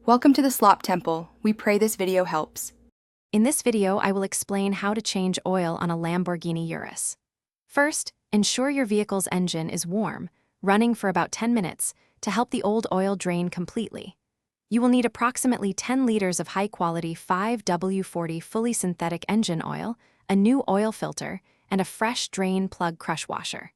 Welcome to the Slop Temple. We pray this video helps. In this video, I will explain how to change oil on a Lamborghini Urus. First, ensure your vehicle's engine is warm, running for about 10 minutes, to help the old oil drain completely. You will need approximately 10 liters of high-quality 5W40 fully synthetic engine oil, a new oil filter, and a fresh drain plug crush washer.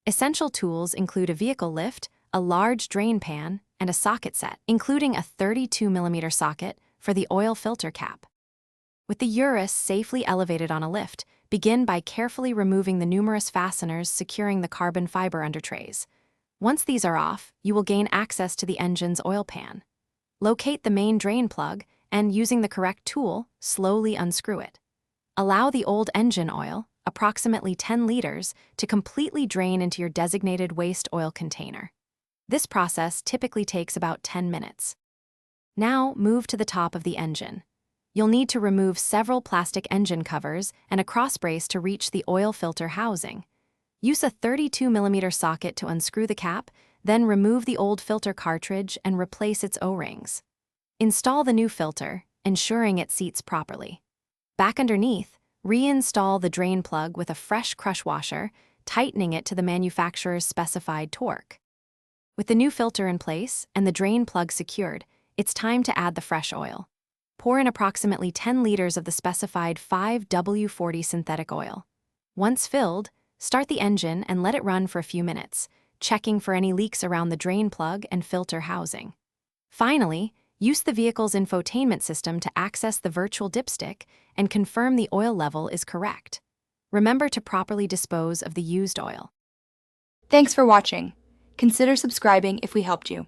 Essential tools include a vehicle lift, a large drain pan, and a socket set, including a 32mm socket for the oil filter cap. With the Urus safely elevated on a lift, begin by carefully removing the numerous fasteners securing the carbon fiber under trays. Once these are off, you will gain access to the engine's oil pan. Locate the main drain plug and, using the correct tool, slowly unscrew it. Allow the old engine oil, approximately 10 liters, to completely drain into your designated waste oil container. This process typically takes about 10 minutes. Now, move to the top of the engine. You'll need to remove several plastic engine covers and a crossbrace to reach the oil filter housing. Use a 32mm socket to unscrew the cap, then remove the old filter cartridge and replace its O-rings. Install the new filter, ensuring it seats properly. Back underneath, reinstall the drain plug with a fresh crush washer, tightening it to the manufacturer's specified torque. With the new filter in place and the drain plug secured, it's time to add the fresh oil. Pour in approximately 10 liters of the specified 5W40 synthetic oil. Once filled, start the engine and let it run for a few minutes, checking for any leaks around the drain plug and filter housing. Finally, use the vehicle's infotainment system to access the virtual dipstick and confirm the oil level is correct. Remember to properly dispose of the used oil. Thanks for watching. Consider subscribing if we helped you.